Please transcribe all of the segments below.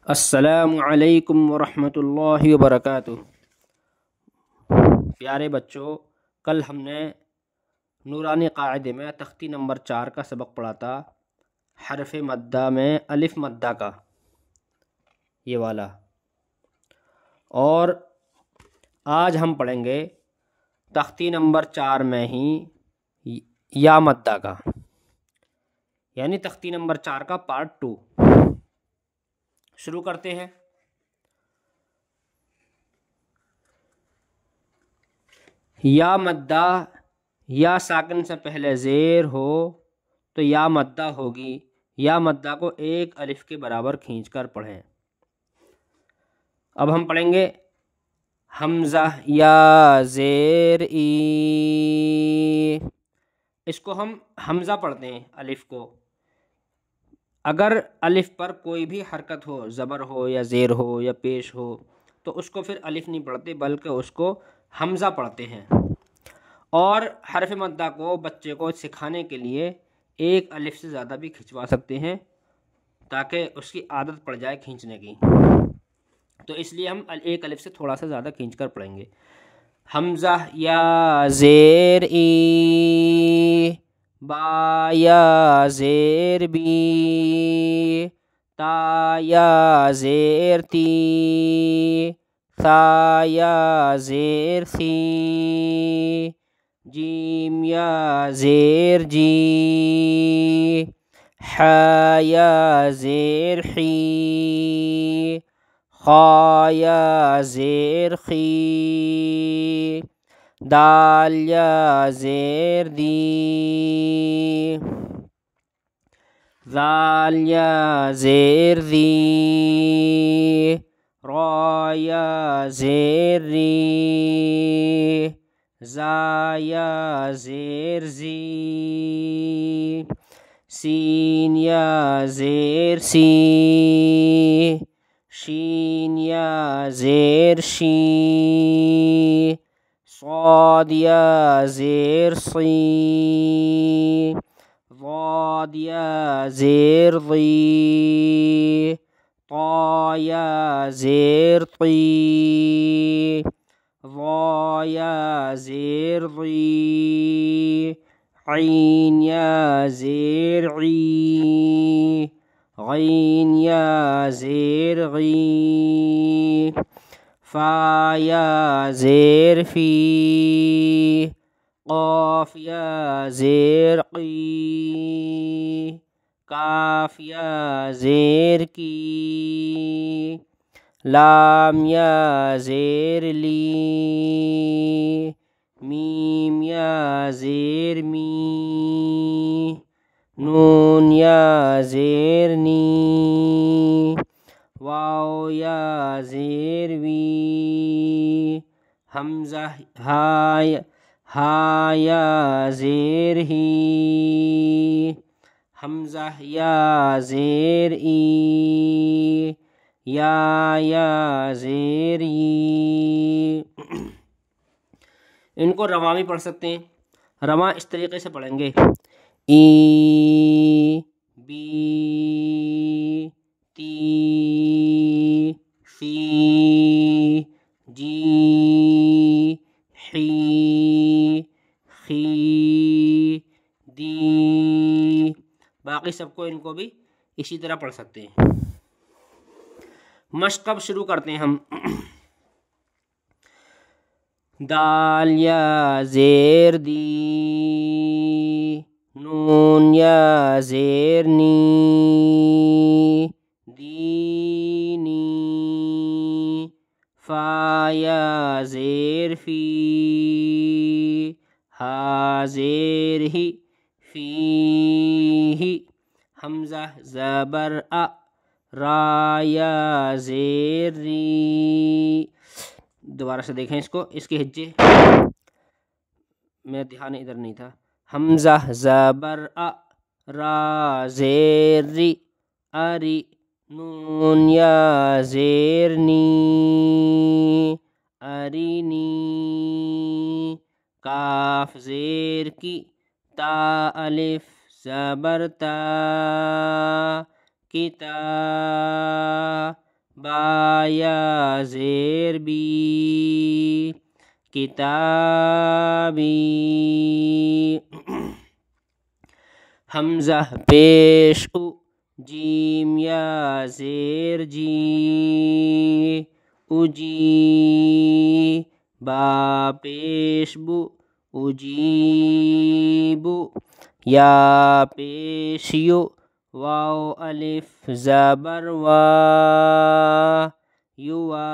السلام علیکم ورحمۃ اللہ وبرکاتہ۔ پیارے بچوں، کل ہم نے نورانی قاعدے میں تختی نمبر 4 کا سبق پڑھا تھا، حرف مدہ میں الف مدہ کا یہ والا، اور آج ہم پڑھیں گے تختی نمبر 4 میں ہی یا مدہ کا، یعنی تختی نمبر 4 کا پارٹ 2۔ شروع کرتے ہیں۔ یا مدہ، یا ساکن سے پہلے زیر ہو تو یا مدہ ہوگی۔ یا مدہ کو ایک الف کے برابر کھینچ کر پڑھیں۔ اب ہم پڑھیں گے حمزہ یا زیر ای، اس کو ہم حمزہ پڑھتے ہیں الف کو۔ اگر الف پر کوئی بھی حرکت ہو، زبر ہو یا زیر ہو یا پیش ہو، تو اس کو پھر الف نہیں پڑھتے بلکہ اس کو حمزہ پڑھتے ہیں۔ اور حرف مدہ کو بچے کو سکھانے کے لیے ایک الف سے زیادہ بھی کھنچوا سکتے ہیں تاکہ اس کی عادت پڑ جائے کھینچنے کی، تو اس لیے ہم ایک الف سے تھوڑا سا زیادہ کھینچ کر پڑھیں گے۔ حمزہ یا زیر ای، با یا زیر بی، تا یا زیر تی، ثا یا زیر سی، جیم یا زیر جی، ح یا زیر حی، خا یا زیر خی، دال یا زیر دی، ذال یا زیر ذی، را یا زیر ری، زا یا زیر زی، سین یا زیر سی، شین یا زیر شی، صاد یا زیر صی، ضاد یا زیر ضی، طا یا زیر طی، ظا یا زیر ضی، عین یا زیر عی، غین یا زیر غی، فا یا زیر فی، قاف یا زیر قی، کاف یا زیر کی، لام یا زیر لی، میم یا زیر می، نون یا زیر نی، واو یا زیر وی، حمزہ ہا یا زیر ہی، حمزہ یا زیر ای، یا زیر ای۔ ان کو رواں بھی پڑھ سکتے ہیں۔ رواں اس طریقے سے پڑھیں گے، ای، بی، تی، فی، جی، حی، خی، دی۔ باقی سب کو ان کو بھی اسی طرح پڑھ سکتے ہیں۔ مشق اب شروع کرتے ہیں ہم۔ دال یا زیر دی، نون یا زیر نی، دینی، فا یا زیر فی، ہا زیر ہی، فی، حمزہ زبر ا، را یا زیر ری۔ دوبارہ سے دیکھیں اس کو، اس کے ہجے میرا دھیان ادھر نہیں تھا۔ حمزہ زبر ا، را زیر ری، اری، نون یا زیر نی، ارینی، کاف زیر کی، تا الف زبر تا، کتا، با یا زیر بی کتابی، حمزہ پیش او جیم یا زیر جی اجی، با پیش بو اجیبو، یا پیش یو واو الف زبر وا یوا،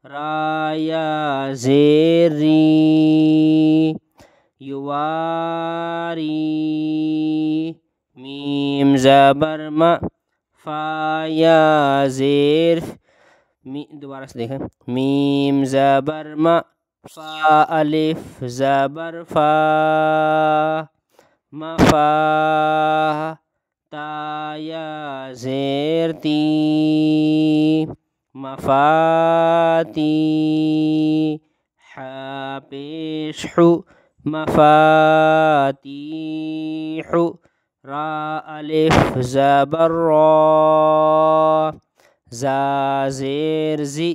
را یا زیر ری یواری، میم زبر ما فا یا زیر دوبارہ سے دیکھیں، میم زبر ما فا الف زبر فا مفا، تا یا زیر تی مفاتی، حا پیش حو مفاتیح، را الف زبر را، زا زیر زی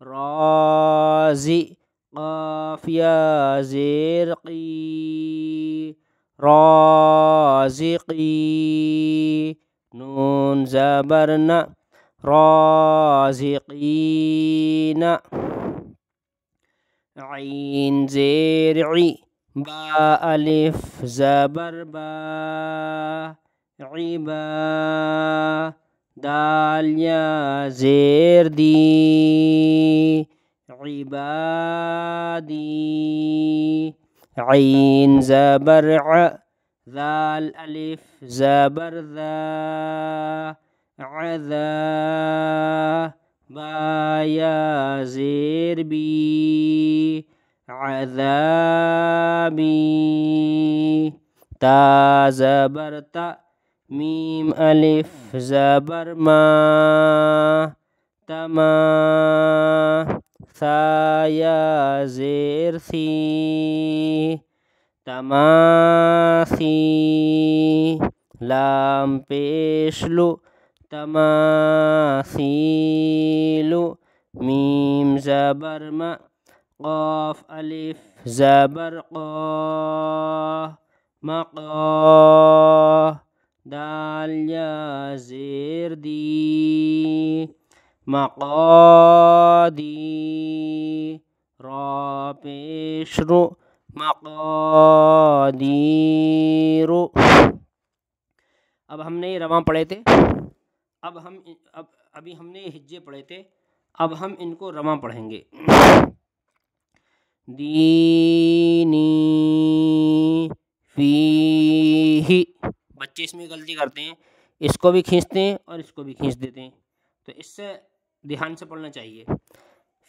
رازی، قاف یا زیر قی رازقی، نون زبر نا رازقین، عین زیر عی با الف زبر با عبا، دال یا زیر دی عبادی، عین زبر ع ذال الف زبر ذا عذا، با یا زیر بی عذابی، تا زبر تا میم الف زبر ما تما، ثا یا زیر ثی تماثی، لام پیش لو تماثیلو، میم زبر ما قاف الف زبر قا مقا، دال یا زیر دی مقادی، را پیش رو مقادیر۔ اب ہم نے رواں پڑھے تھے، ابھی ہم نے ہجے پڑھے تھے، اب ہم ان کو رواں پڑھیں گے۔ دینی فیہ، بچے اس میں غلطی کرتے ہیں، اس کو بھی کھینچتے ہیں اور اس کو بھی کھینچ دیتے ہیں، تو اس سے دھیان سے پڑھنا چاہیے۔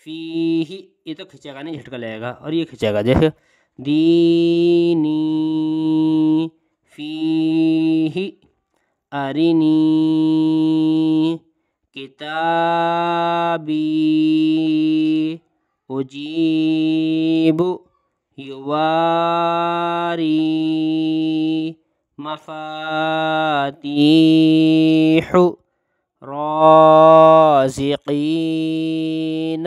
فیہ یہ تو کھینچے گا نہیں، جھٹکا لگے گا، اور یہ کھینچے گا، جیسے دینی فیہ ارنی کتابی اجیب یواری مفاتیح رازقین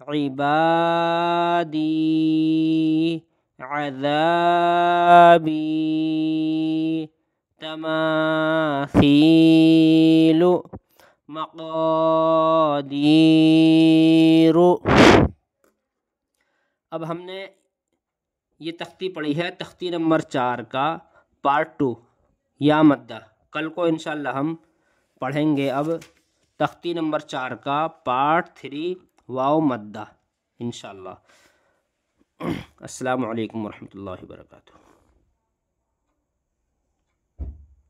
عبادی عذابی تماثیل مقادیر۔ اب ہم نے یہ تختی پڑھی ہے، تختی نمبر 4 کا پارٹ 2 یا مدہ۔ کل کو انشاءاللہ ہم پڑھیں گے اب تختی نمبر 4 کا پارٹ 3 واو مدہ انشاءاللہ۔ السلام علیکم ورحمۃ اللہ وبرکاتہ۔